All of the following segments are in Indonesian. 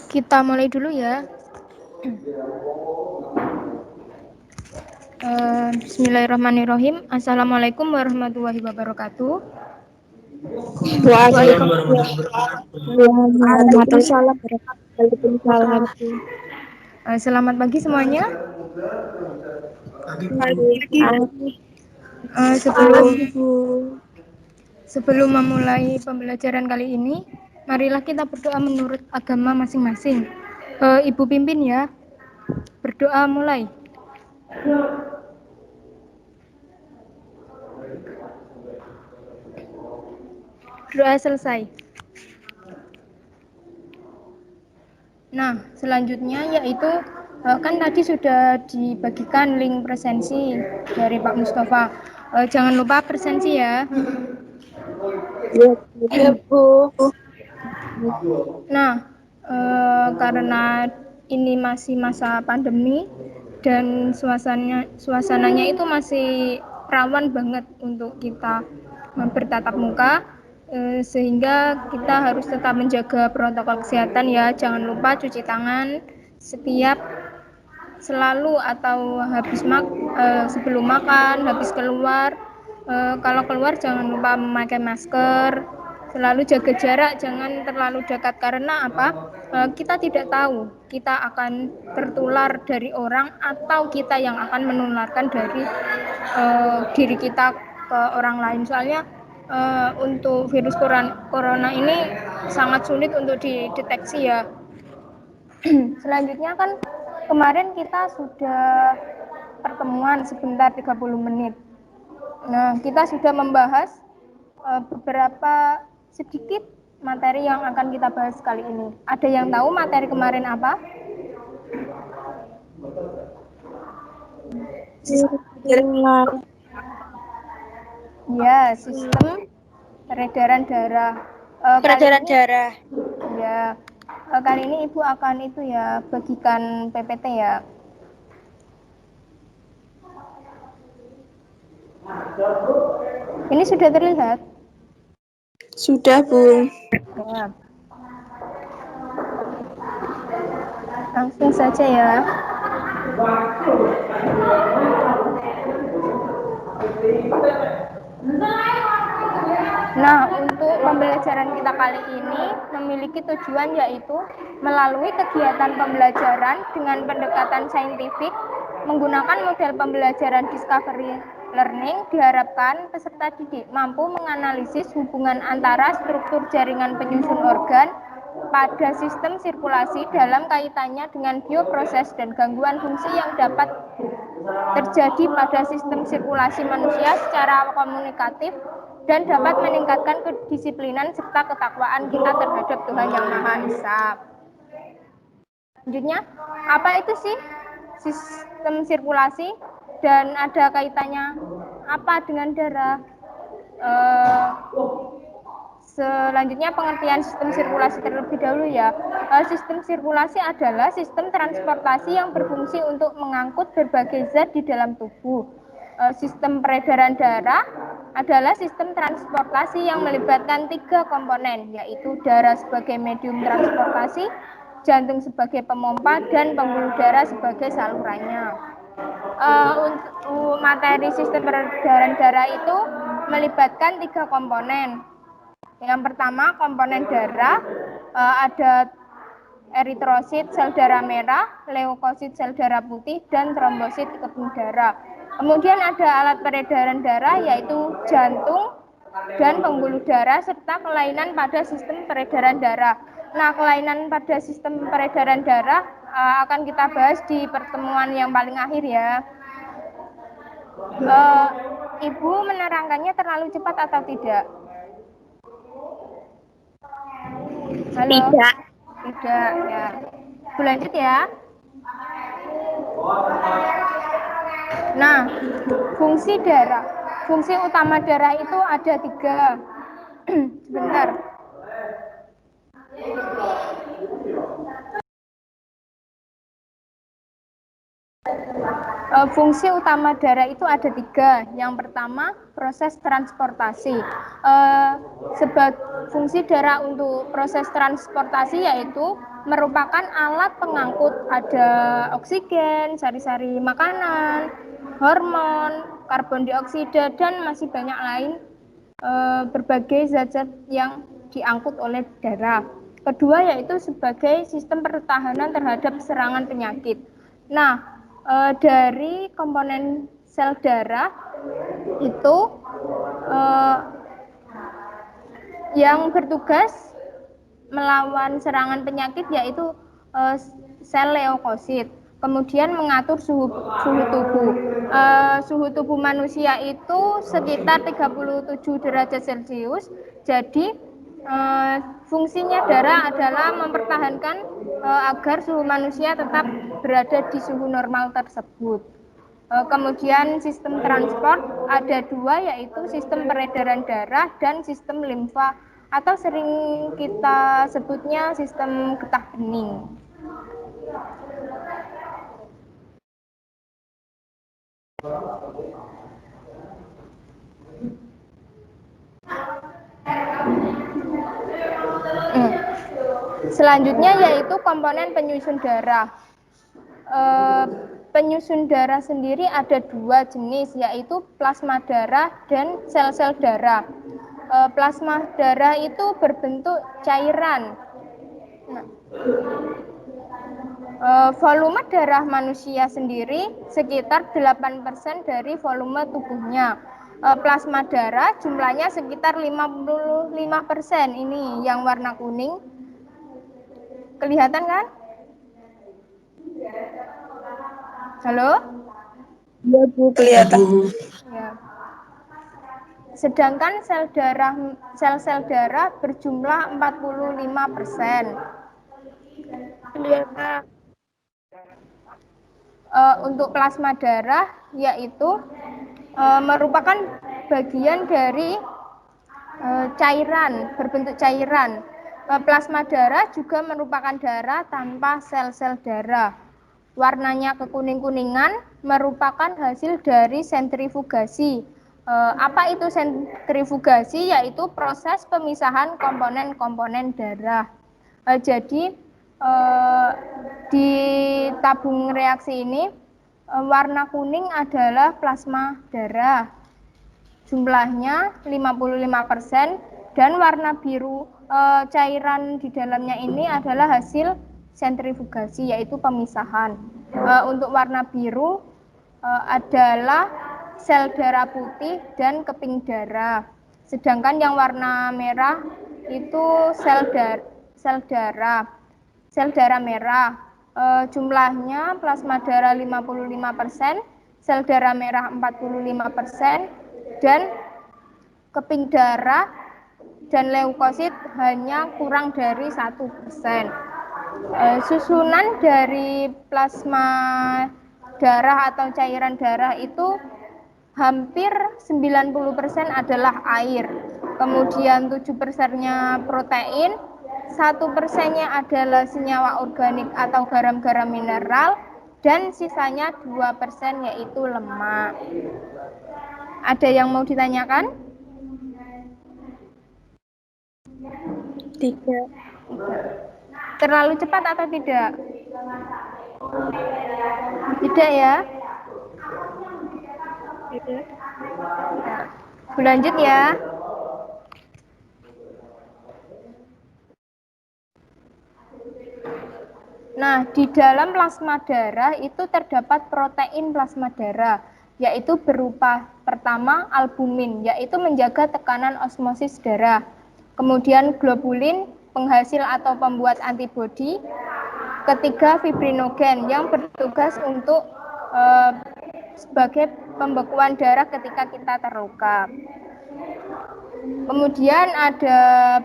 Kita mulai dulu ya. Bismillahirrahmanirrahim. Assalamualaikum warahmatullahi wabarakatuh. Waalaikumsalam warahmatullahi wabarakatuh. Selamat pagi semuanya. Sebelum memulai pembelajaran kali ini, marilah kita berdoa menurut agama masing-masing. Ibu pimpin ya. Berdoa mulai. Doa selesai. Nah, selanjutnya yaitu kan tadi sudah dibagikan link presensi dari Pak Mustafa. Jangan lupa presensi ya. Ya, Bu. Nah, karena ini masih masa pandemi dan suasananya itu masih rawan banget untuk kita bertatap muka, sehingga kita harus tetap menjaga protokol kesehatan ya. Jangan lupa cuci tangan selalu atau sebelum makan, habis keluar. Kalau keluar jangan lupa memakai masker, selalu jaga jarak, jangan terlalu dekat karena apa? Kita tidak tahu kita akan tertular dari orang atau kita yang akan menularkan dari diri kita ke orang lain. Soalnya untuk virus corona ini sangat sulit untuk dideteksi ya. Selanjutnya kan kemarin kita sudah pertemuan sebentar 30 menit. Nah, kita sudah membahas beberapa sedikit materi yang akan kita bahas kali ini. Ada yang tahu materi kemarin apa? Ya, sistem peredaran darah. Peredaran darah. Ya, kali ini Ibu akan bagikan PPT ya. Ini sudah terlihat? Sudah, Bu. Ya. Langsung saja ya. Nah, untuk pembelajaran kita kali ini memiliki tujuan yaitu melalui kegiatan pembelajaran dengan pendekatan saintifik menggunakan model pembelajaran discovery learning, diharapkan peserta didik mampu menganalisis hubungan antara struktur jaringan penyusun organ pada sistem sirkulasi dalam kaitannya dengan bioproses dan gangguan fungsi yang dapat terjadi pada sistem sirkulasi manusia secara komunikatif dan dapat meningkatkan kedisiplinan serta ketakwaan kita terhadap Tuhan Yang Maha Esa. Selanjutnya, apa itu sih sistem sirkulasi dan ada kaitannya apa dengan darah? Selanjutnya pengertian sistem sirkulasi terlebih dahulu ya. Sistem sirkulasi adalah sistem transportasi yang berfungsi untuk mengangkut berbagai zat di dalam tubuh. Sistem peredaran darah adalah sistem transportasi yang melibatkan 3 komponen, yaitu darah sebagai medium transportasi, jantung sebagai pemompa, dan pembuluh darah sebagai salurannya. Untuk materi sistem peredaran darah itu melibatkan 3 komponen. Yang pertama komponen darah, ada eritrosit sel darah merah, leukosit sel darah putih, dan trombosit keping darah. Kemudian ada alat peredaran darah yaitu jantung dan pembuluh darah serta kelainan pada sistem peredaran darah. Nah, kelainan pada sistem peredaran darah akan kita bahas di pertemuan yang paling akhir ya. Ibu menerangkannya terlalu cepat atau tidak? Halo? Tidak ya. Lanjut ya. Nah, fungsi darah. Fungsi utama darah itu ada 3. Sebentar. Fungsi utama darah itu ada 3. Yang pertama, proses transportasi. Fungsi darah untuk proses transportasi yaitu merupakan alat pengangkut ada oksigen, sari-sari makanan, hormon, karbon dioksida, dan masih banyak lain berbagai zat-zat yang diangkut oleh darah. Kedua yaitu sebagai sistem pertahanan terhadap serangan penyakit. Nah, dari komponen sel darah itu yang bertugas melawan serangan penyakit yaitu sel leukosit. Kemudian mengatur suhu tubuh. Suhu tubuh manusia itu sekitar 37 derajat Celcius. Jadi fungsinya darah adalah mempertahankan agar suhu manusia tetap berada di suhu normal tersebut. Kemudian sistem transport ada 2 yaitu sistem peredaran darah dan sistem limfa atau sering kita sebutnya sistem getah bening. Selanjutnya yaitu komponen penyusun darah. Penyusun darah sendiri ada 2 jenis yaitu plasma darah dan sel-sel darah. Plasma darah itu berbentuk cairan. Volume darah manusia sendiri sekitar 8% dari volume tubuhnya. Plasma darah jumlahnya sekitar 55%. Ini yang warna kuning. Kelihatan kan? Halo? Iya, Bu, kelihatan. Ya. Sedangkan sel-sel darah berjumlah 45%. Kelihatan. Untuk plasma darah yaitu merupakan bagian dari cairan, berbentuk cairan. Plasma darah juga merupakan darah tanpa sel-sel darah. Warnanya kekuning-kuningan merupakan hasil dari sentrifugasi. Apa itu sentrifugasi? Yaitu proses pemisahan komponen-komponen darah. Jadi di tabung reaksi ini warna kuning adalah plasma darah. Jumlahnya 55% dan warna biru cairan di dalamnya ini adalah hasil sentrifugasi yaitu pemisahan. Untuk warna biru adalah sel darah putih dan keping darah. Sedangkan yang warna merah itu sel darah merah. Jumlahnya plasma darah 55%, sel darah merah 45%, dan keping darah dan leukosit hanya kurang dari 1%. Susunan dari plasma darah atau cairan darah itu hampir 90% adalah air. Kemudian 7%-nya protein, 1%-nya adalah senyawa organik atau garam-garam mineral, dan sisanya 2% yaitu lemak. Ada yang mau ditanyakan? Tidak. Terlalu cepat atau tidak? Tidak ya? Tidak. Lanjut ya. Nah, di dalam plasma darah itu terdapat protein plasma darah, yaitu berupa pertama albumin, yaitu menjaga tekanan osmosis darah. Kemudian globulin, penghasil atau pembuat antibodi. Ketiga, fibrinogen yang bertugas untuk sebagai pembekuan darah ketika kita terluka. Kemudian ada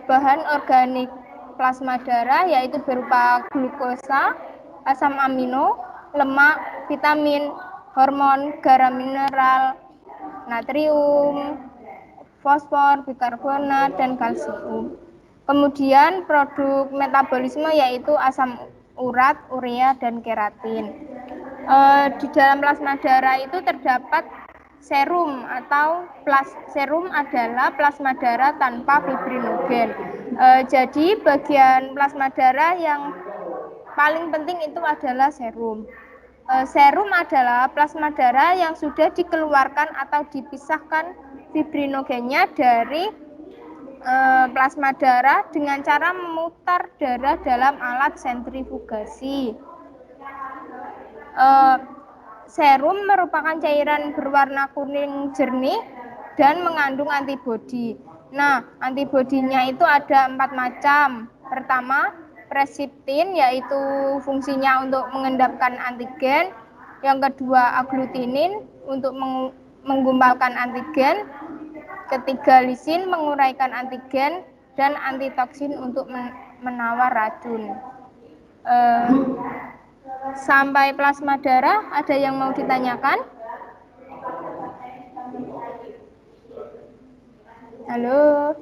bahan organik plasma darah yaitu berupa glukosa, asam amino, lemak, vitamin, hormon, garam mineral, natrium, fosfor, bikarbonat, dan kalsium. Kemudian produk metabolisme yaitu asam urat, urea, dan keratin. Di dalam plasma darah itu terdapat serum atau serum adalah plasma darah tanpa fibrinogen. Jadi bagian plasma darah yang paling penting itu adalah serum. Serum adalah plasma darah yang sudah dikeluarkan atau dipisahkan fibrinogennya dari plasma darah dengan cara memutar darah dalam alat sentrifugasi. Serum merupakan cairan berwarna kuning jernih dan mengandung antibodi. Nah, antibodinya itu ada 4 macam. Pertama, presiptin, yaitu fungsinya untuk mengendapkan antigen. Yang kedua, agglutinin untuk menggumpalkan antigen. Ketiga, lisin menguraikan antigen, dan antitoksin untuk menawar racun. Sampai plasma darah, ada yang mau ditanyakan? Halo?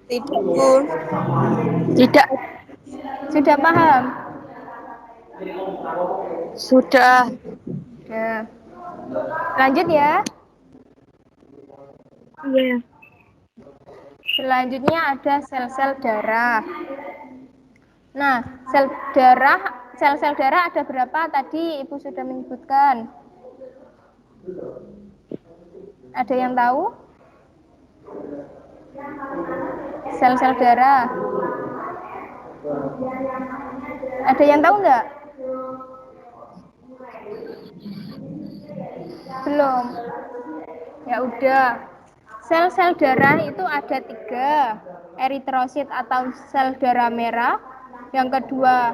Tidak, Bu. Tidak. Sudah paham? Sudah. Ya. Lanjut ya. Iya. Selanjutnya ada sel-sel darah. Nah, sel-sel darah ada berapa tadi Ibu sudah menyebutkan? Ada yang tahu? Sel-sel darah. Ada yang tahu nggak? Belum. Ya udah. Sel-sel darah itu ada 3. Eritrosit atau sel darah merah. Yang kedua,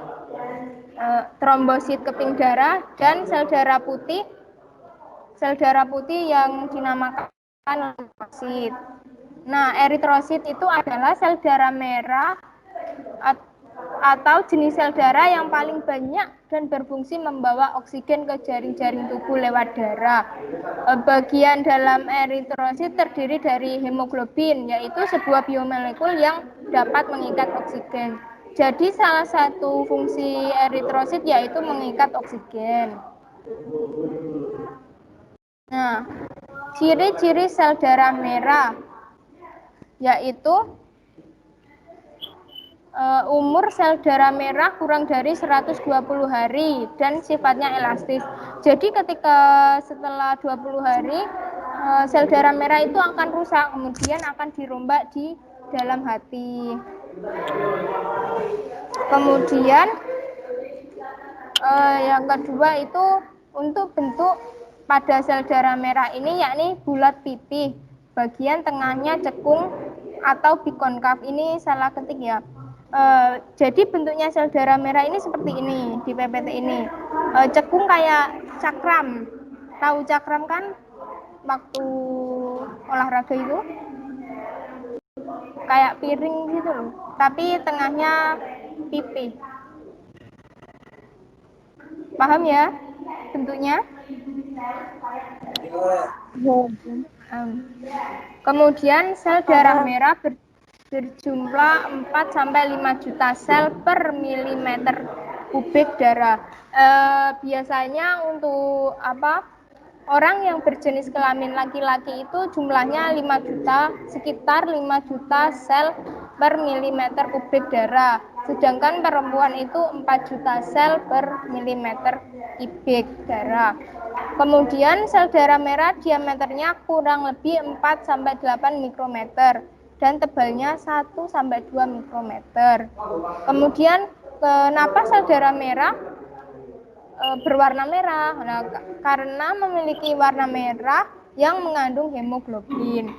trombosit keping darah, dan sel darah putih. Sel darah putih yang dinamakan eritrosit. Nah, eritrosit itu adalah sel darah merah atau jenis sel darah yang paling banyak dan berfungsi membawa oksigen ke jaring-jaring tubuh lewat darah. Bagian dalam eritrosit terdiri dari hemoglobin, yaitu sebuah biomolekul yang dapat mengikat oksigen. Jadi salah satu fungsi eritrosit yaitu mengikat oksigen. Nah, ciri-ciri sel darah merah yaitu umur sel darah merah kurang dari 120 hari dan sifatnya elastis. Jadi ketika setelah 20 hari sel darah merah itu akan rusak, kemudian akan dirombak di dalam hati. Kemudian yang kedua itu untuk bentuk pada sel darah merah ini yakni bulat pipih. Bagian tengahnya cekung atau bikonkav. Ini salah ketik ya. Jadi bentuknya sel darah merah ini seperti ini di PPT ini. Cekung kayak cakram. Tahu cakram kan? Waktu olahraga itu kayak piring gitu loh. Tapi tengahnya pipih. Paham ya bentuknya? Kemudian sel darah merah berjumlah 4-5 juta sel per milimeter kubik darah. Biasanya untuk orang yang berjenis kelamin laki-laki itu jumlahnya 5 juta, sekitar 5 juta sel per milimeter kubik darah. Sedangkan perempuan itu 4 juta sel per milimeter kubik darah. Kemudian sel darah merah diameternya kurang lebih 4-8 mikrometer dan tebalnya 1-2 mikrometer. Kemudian kenapa sel darah merah berwarna merah? Nah, karena memiliki warna merah yang mengandung hemoglobin.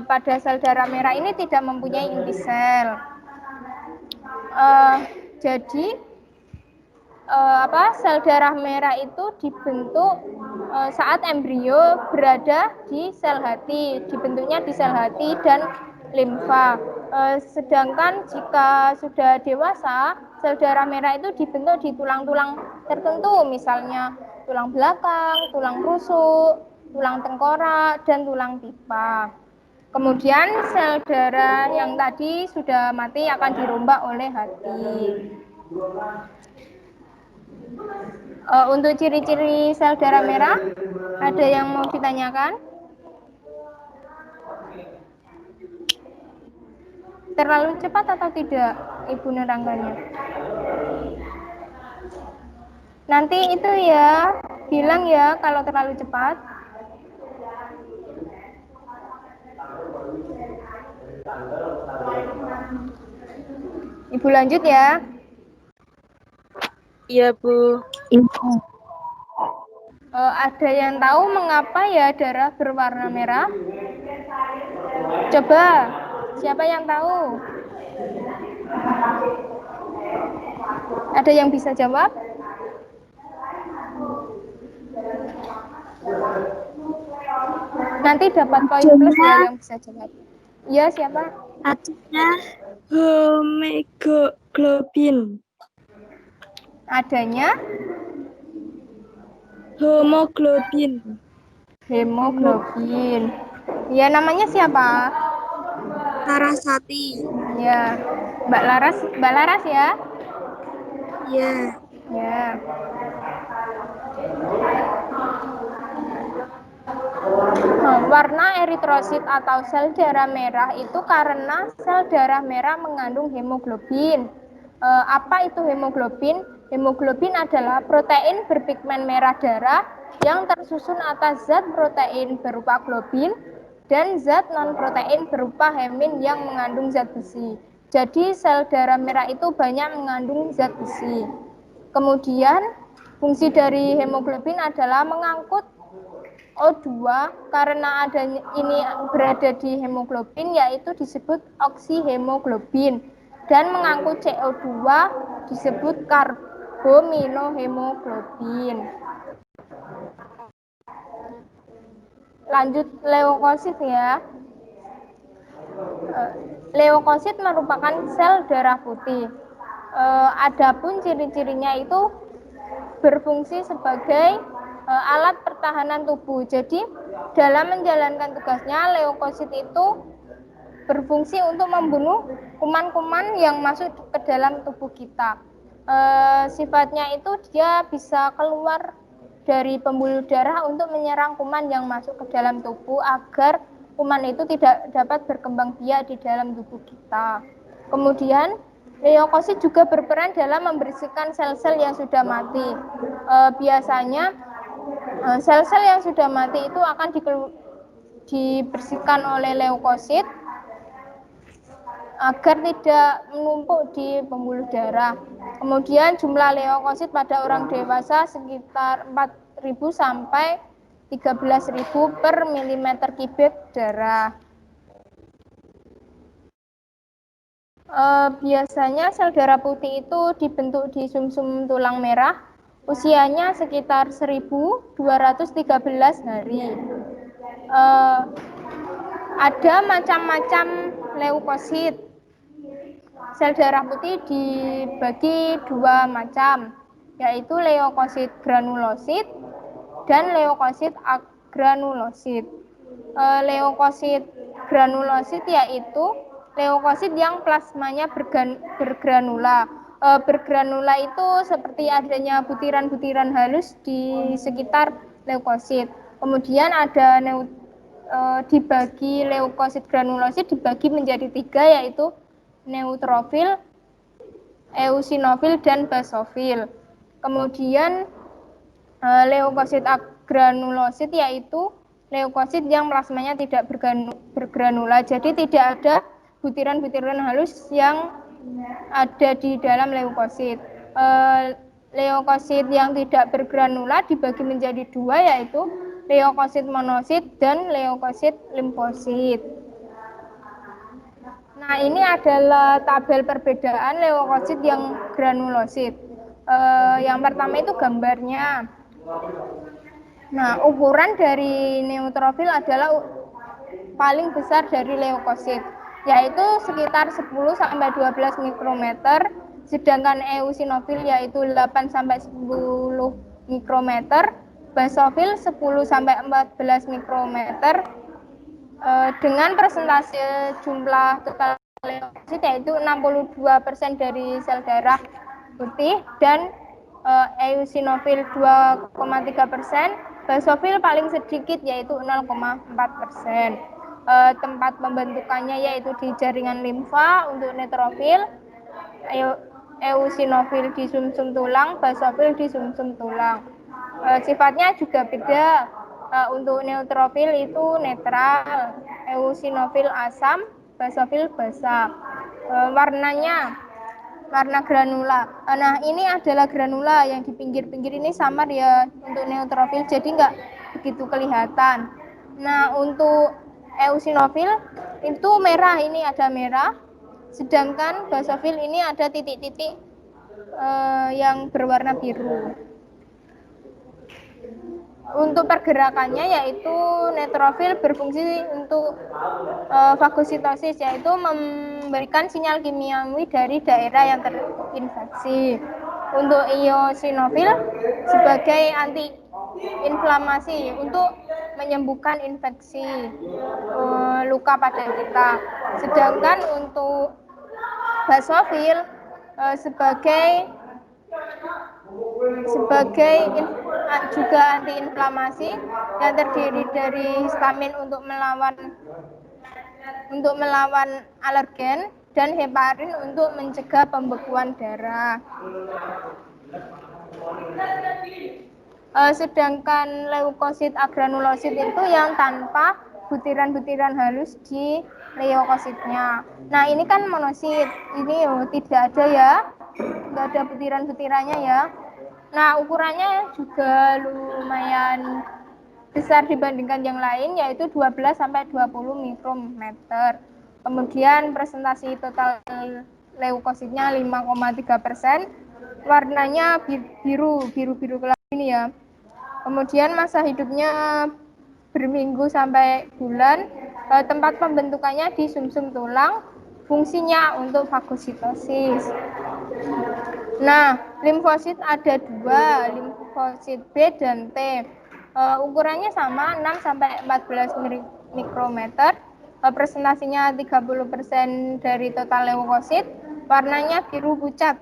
Pada sel darah merah ini tidak mempunyai inti sel. Jadi sel darah merah itu dibentuk saat embrio berada di sel hati, dibentuknya di sel hati dan limfa. Sedangkan jika sudah dewasa, sel darah merah itu dibentuk di tulang-tulang tertentu, misalnya tulang belakang, tulang rusuk, tulang tengkorak, dan tulang pipa. Kemudian sel darah yang tadi sudah mati akan dirombak oleh hati. Untuk ciri-ciri sel darah merah, ada yang mau ditanyakan? Terlalu cepat atau tidak, Ibu nerangkannya? Nanti itu ya, bilang ya kalau terlalu cepat. Ibu lanjut ya. Iya, Bu. Ada yang tahu mengapa ya darah berwarna merah? Coba, siapa yang tahu? Ada yang bisa jawab? Nanti dapat poin plus ya yang bisa jawab. Iya, siapa? Adanya hemoglobin. Adanya Hemoglobin. hemoglobin. Ya, namanya siapa? Sarasati. Ya, Mbak Laras ya. Ya. Ya. Warna eritrosit atau sel darah merah itu karena sel darah merah mengandung hemoglobin. Apa itu hemoglobin? Hemoglobin adalah protein berpigmen merah darah yang tersusun atas zat protein berupa globin dan zat non-protein berupa hemin yang mengandung zat besi. Jadi sel darah merah itu banyak mengandung zat besi. Kemudian fungsi dari hemoglobin adalah mengangkut O2 karena adanya ini berada di hemoglobin yaitu disebut oksihemoglobin dan mengangkut CO2 disebut karbaminohemoglobin. Lanjut leukosit ya. Leukosit merupakan sel darah putih. Adapun ciri-cirinya itu berfungsi sebagai alat pertahanan tubuh. Jadi dalam menjalankan tugasnya leukosit itu berfungsi untuk membunuh kuman-kuman yang masuk ke dalam tubuh kita. Sifatnya itu dia bisa keluar dari pembuluh darah untuk menyerang kuman yang masuk ke dalam tubuh agar kuman itu tidak dapat berkembang biak di dalam tubuh kita. Kemudian leukosit juga berperan dalam membersihkan sel-sel yang sudah mati. Biasanya sel-sel yang sudah mati itu akan dibersihkan oleh leukosit agar tidak menumpuk di pembuluh darah. Kemudian jumlah leukosit pada orang dewasa sekitar 4.000 sampai 13.000 per milimeter kubik darah. Biasanya sel darah putih itu dibentuk di sumsum tulang merah, usianya sekitar 1.213 hari. Ada macam-macam leukosit. Sel darah putih dibagi dua macam, yaitu leukosit granulosit dan leukosit agranulosit. Leukosit granulosit yaitu leukosit yang plasmanya bergranula. Bergranula itu seperti adanya butiran-butiran halus di sekitar leukosit. Kemudian ada dibagi leukosit granulosit dibagi menjadi tiga, yaitu neutrofil, eosinofil, dan basofil. Kemudian leukosit agranulosit yaitu leukosit yang plasmanya tidak bergranula, jadi tidak ada butiran-butiran halus yang ada di dalam leukosit. Leukosit yang tidak bergranula dibagi menjadi dua, yaitu leukosit monosit dan leukosit limfosit. Nah, ini adalah tabel perbedaan leukosit yang granulosit. Yang pertama itu gambarnya. Nah, ukuran dari neutrofil adalah paling besar dari leukosit, yaitu sekitar 10 sampai 12 mikrometer, sedangkan eosinofil yaitu 8 sampai 10 mikrometer, basofil 10 sampai 14 mikrometer, dengan persentase jumlah total leukosit yaitu 62% dari sel darah putih dan eosinofil 2,3%, basofil paling sedikit yaitu 0,4%. Tempat pembentukannya yaitu di jaringan limfa untuk neutrofil, eosinofil di sumsum tulang, basofil di sumsum tulang. Sifatnya juga beda. Untuk neutrofil itu netral, eosinofil asam, basofil basa. Warnanya warna granula. Nah, ini adalah granula yang di pinggir-pinggir ini samar ya untuk neutrofil, jadi nggak begitu kelihatan. Nah, untuk eosinofil itu merah, ini ada merah, sedangkan basofil ini ada titik-titik yang berwarna biru. Untuk pergerakannya yaitu neutrofil berfungsi untuk fagositosis, yaitu memberikan sinyal kimiawi dari daerah yang terinfeksi. Untuk eosinofil sebagai antiinflamasi untuk menyembuhkan infeksi luka pada kita. Sedangkan untuk basofil sebagai juga antiinflamasi yang terdiri dari histamin untuk melawan alergen dan heparin untuk mencegah pembekuan darah. Sedangkan leukosit agranulosit itu yang tanpa butiran-butiran halus di leukositnya. Nah, ini kan monosit, ini tidak ada ya, nggak ada butiran-butirannya ya. Nah, ukurannya juga lumayan besar dibandingkan yang lain, yaitu 12 sampai 20 mikrometer. Kemudian presentasi total leukositnya 5,3%, warnanya biru gelap ini ya. Kemudian masa hidupnya berminggu sampai bulan. Tempat pembentukannya di sumsum tulang, fungsinya untuk fagositosis. Nah, limfosit ada dua, limfosit B dan T. Ukurannya sama, 6 sampai 14 mikrometer. Presentasinya 30% dari total leukosit. Warnanya biru pucat.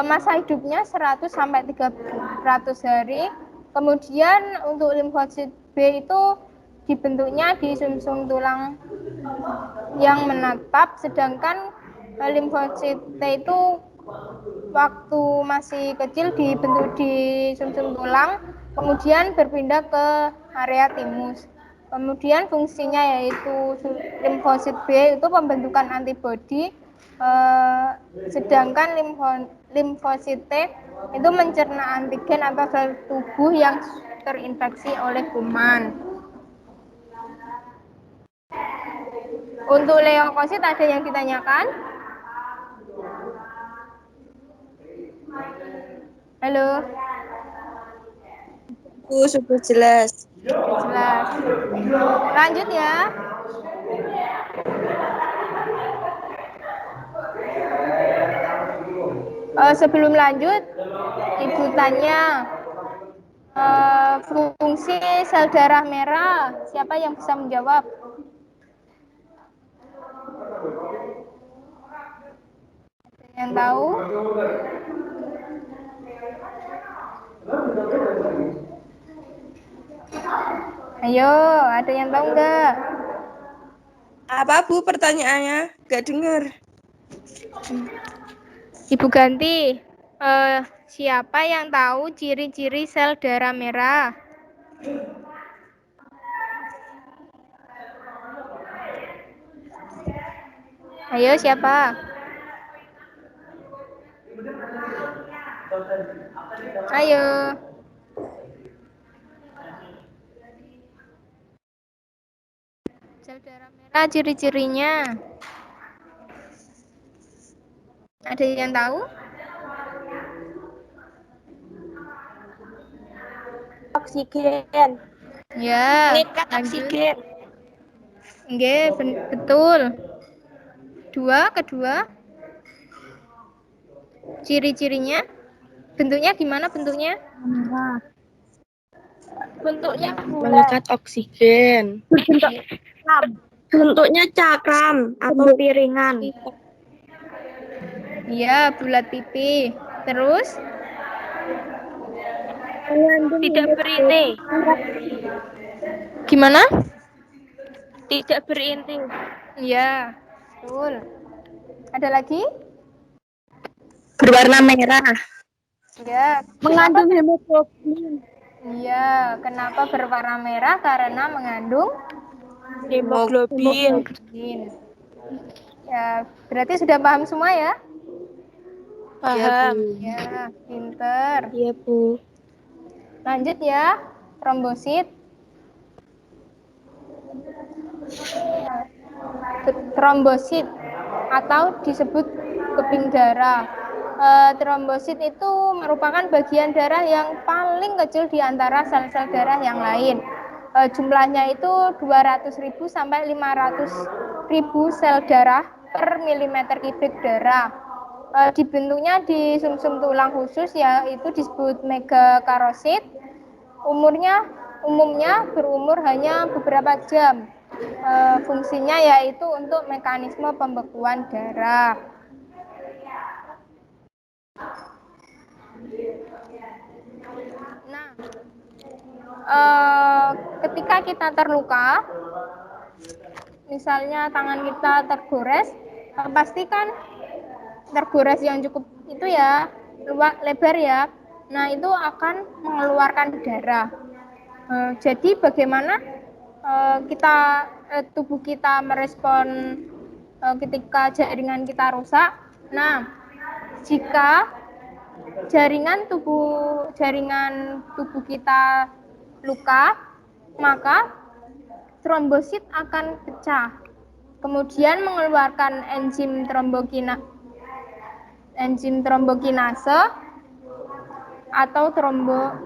Masa hidupnya 100 sampai 300 hari. Kemudian untuk limfosit B itu dibentuknya di sumsum tulang yang menetap, sedangkan limfosit T itu waktu masih kecil dibentuk di sumsum tulang, kemudian berpindah ke area timus. Kemudian fungsinya yaitu limfosit B itu pembentukan antibodi, sedangkan limfosit T itu mencerna antigen atau sel tubuh yang terinfeksi oleh kuman. Untuk leukosit ada yang ditanyakan? Halo. Sudah jelas. Jelas. Lanjut ya. Sebelum lanjut, Ibu tanya fungsi sel darah merah. Siapa yang bisa menjawab? Yang tahu? Ayo, ada yang tahu nggak? Apa Bu pertanyaannya? Gak dengar. Ibu ganti. Siapa yang tahu ciri-ciri sel darah merah? Ayo, siapa? Ayo. Sel darah merah ciri-cirinya. Ada yang tahu? Oksigen. Ya, Meningkat lanjut. oksigen. Nggih, betul. Kedua, ciri-cirinya, bentuknya gimana bentuknya? Merah. Bentuknya Mengikat oksigen. Bentuknya cakram atau piringan. Iya, bulat pipi. Terus? Mengandung Tidak berinti. Gimana? Tidak berinti. Iya, betul. Ada lagi? Berwarna merah. Ya. Mengandung hemoglobin. Iya, kenapa berwarna merah? Karena mengandung Hemoglobin. hemoglobin. Ya, berarti sudah paham semua ya? Paham. Ya, pinter. Iya, Bu. Lanjut ya, trombosit. Trombosit atau disebut keping darah. Trombosit itu merupakan bagian darah yang paling kecil di antara sel-sel darah yang lain. Jumlahnya itu 200.000 sampai 500.000 sel darah per milimeter kubik darah. Dibentuknya di sumsum tulang khusus, yaitu disebut megakarosit. Umumnya berumur hanya beberapa jam. Fungsinya yaitu untuk mekanisme pembekuan darah. Nah, ketika kita terluka, misalnya tangan kita tergores, pastikan tergores yang cukup itu ya, lebar ya. Nah, itu akan mengeluarkan darah. Jadi bagaimana tubuh kita merespon ketika jaringan kita rusak? Nah, jika jaringan tubuh kita luka, maka trombosit akan pecah, kemudian mengeluarkan enzim trombokinase atau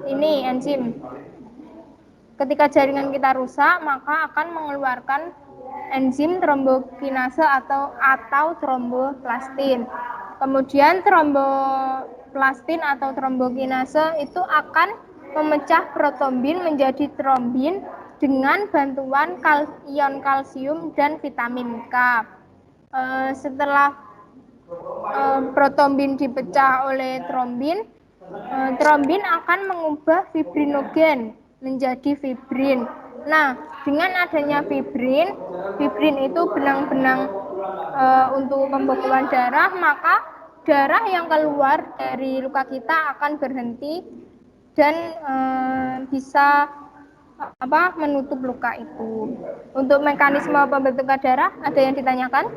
enzim. Ketika jaringan kita rusak, maka akan mengeluarkan enzim trombokinase atau tromboplastin. Kemudian tromboplastin atau trombokinase itu akan memecah protombin menjadi trombin dengan bantuan ion kalsium dan vitamin K. Setelah protombin dipecah oleh trombin, trombin akan mengubah fibrinogen menjadi fibrin. Nah, dengan adanya fibrin itu benang-benang untuk pembekuan darah, maka darah yang keluar dari luka kita akan berhenti dan bisa menutup luka itu. Untuk mekanisme pembentukan darah, ada yang ditanyakan?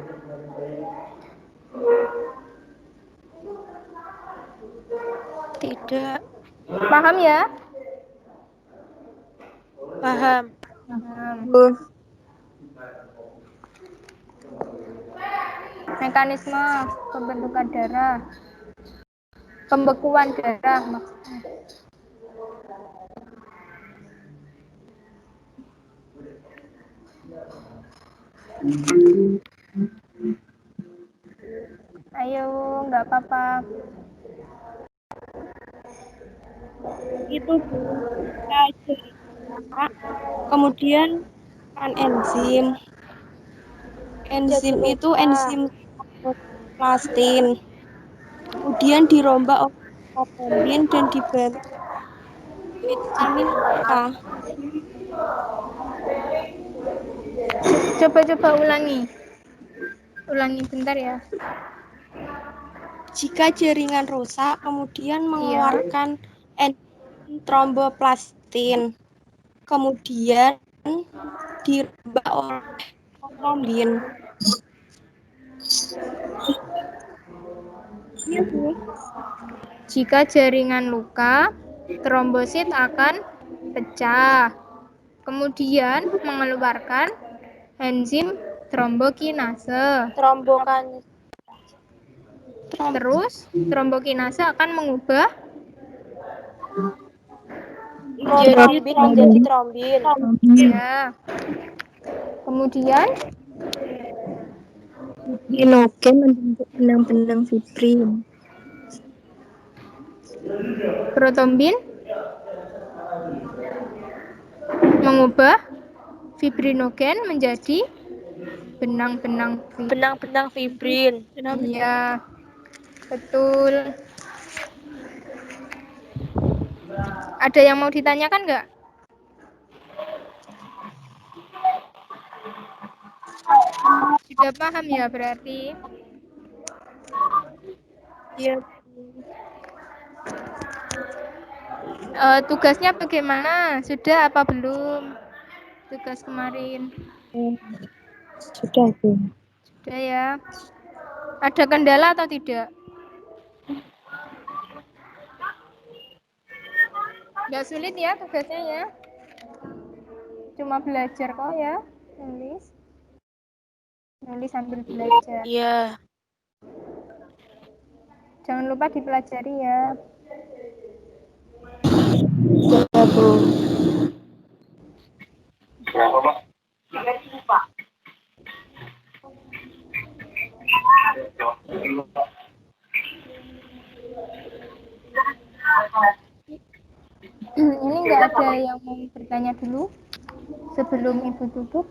Tidak. Paham ya? Paham. Mekanisme pembentukan darah, pembekuan darah maksudnya. Ayo, nggak apa-apa. Itu kemudian kan enzim itu enzim plastin, kemudian dirombak oleh protombin dan dibentuk vitamin K. Coba ulangi bentar ya. Jika jaringan rusak, kemudian mengeluarkan enzim tromboplastin, kemudian dirombak oleh protombin. Iya, Bu. Jika jaringan luka, trombosit akan pecah, kemudian mengeluarkan enzim trombokinase. Terus trombokinase akan mengubah menjadi trombin. ya. Kemudian Fibrinogen membentuk benang-benang fibrin. protombin mengubah fibrinogen menjadi benang-benang fibrin. Benang-benang fibrin. Iya. Betul. Ada yang mau ditanyakan nggak? Sudah paham ya berarti? Iya. Tugasnya bagaimana? Sudah apa belum? Tugas kemarin. Sudah, Bu. Sudah ya. Ada kendala atau tidak? Nggak sulit ya tugasnya ya? Cuma belajar kok ya, nulis. Nulis sambil belajar. Iya. Jangan lupa dipelajari ya. Iya, Bu. Ini nggak ada yang mau bertanya dulu sebelum Ibu tutup?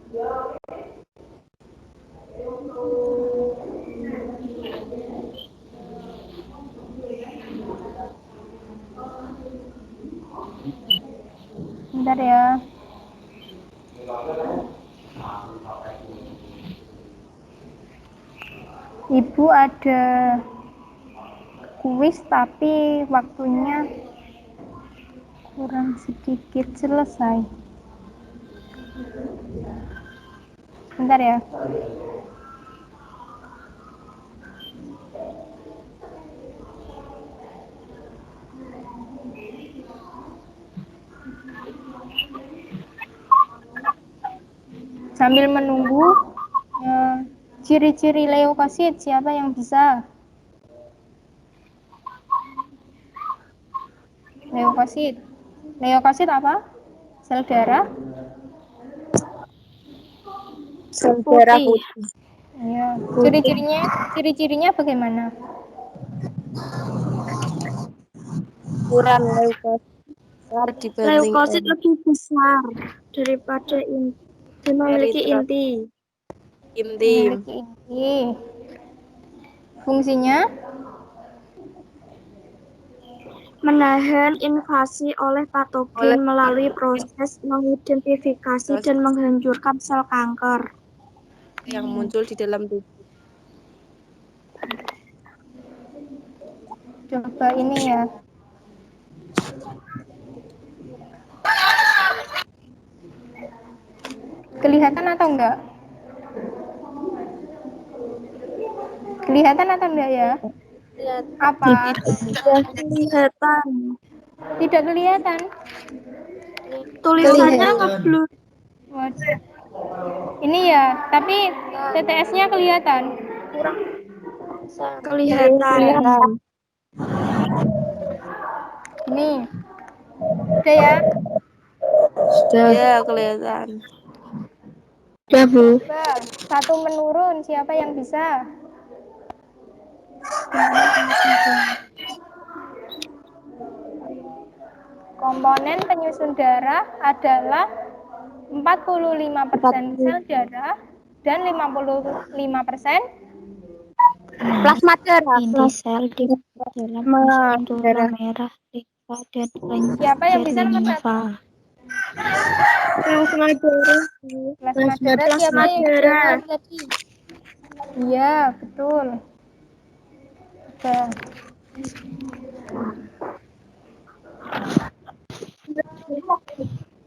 Bentar ya. Ibu ada kuis tapi waktunya kurang sedikit selesai. Bentar ya. Sambil menunggu, ciri-ciri leukosit siapa yang bisa? Leukosit. Leukosit apa? Sel darah? Sel darah Putih. putih. Iya. Ciri-cirinya bagaimana? Ukuran leukosit dibanding Leukosit lebih besar daripada dan memiliki eritrosit inti. inti. Memiliki inti. Fungsinya? Menahan invasi oleh patogen Oleh melalui proses mengidentifikasi dan menghancurkan sel kanker. yang muncul di dalam tubuh. Coba ini ya. Kelihatan atau enggak? Kelihatan atau enggak ya? Apa? Tidak kelihatan. Tidak kelihatan. Tulisannya ngeblur. Waduh. Ini ya, tapi TTS-nya kelihatan. Kelihatan. Ini. Udah ya? Sudah. Ya, kelihatan. Ya, Bu. Coba satu menurun, siapa yang bisa? Komponen penyusun darah adalah 45% sel darah dan 55% Plasma darah. Inti sel di dalam unsur tulang merah, limfa, dan siapa yang bisa nomor satu? limfa. Plasma darah. Plasma darah siapa yang jawab tadi? Iya, betul. Udah.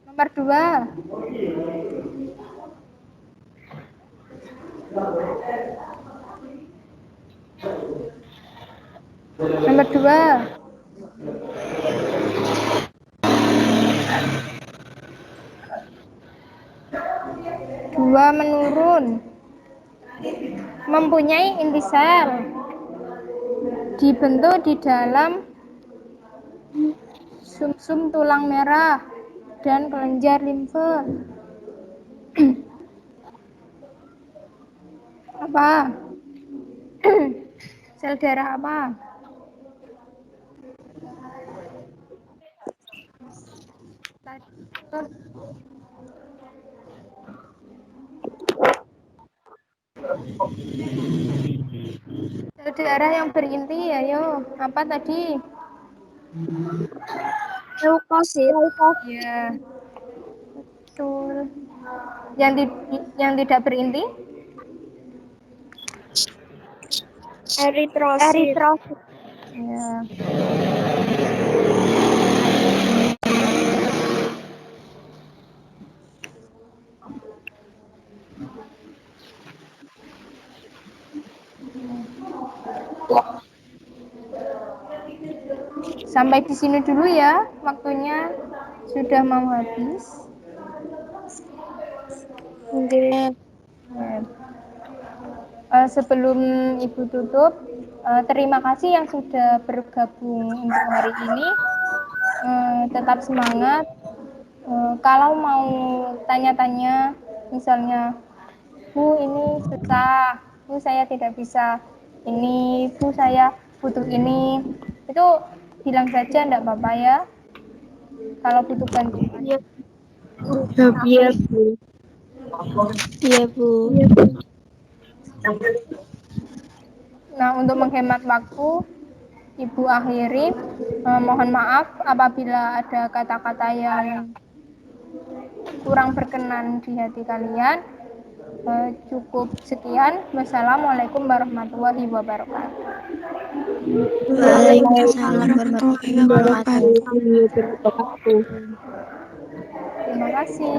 Nomor 2. Nomor 2. Dua menurun. Mempunyai inti sel. Dibentuk di dalam sumsum tulang merah dan kelenjar limfe. Apa? Sel darah apa? Daerah yang berinti, ayo. Apa tadi? Leukosit. Ya, betul. Yang tidak berinti? Eritrosit. Ya. Sampai di sini dulu ya, waktunya sudah mau habis. Oke. Sebelum Ibu tutup, terima kasih yang sudah bergabung untuk hari ini. Tetap semangat. Kalau mau tanya-tanya, misalnya, Bu ini susah, Bu saya tidak bisa ini, Bu saya butuh ini, itu bilang saja enggak apa-apa ya. Kalau butuh bantuan. Iya, Iya, Bu. Iya, Bu. Nah, untuk menghemat waktu, Ibu akhiri. Mohon maaf apabila ada kata-kata yang kurang berkenan di hati kalian. Cukup sekian. Wassalamualaikum warahmatullahi wabarakatuh. Waalaikumsalam warahmatullahi wabarakatuh. Terima kasih.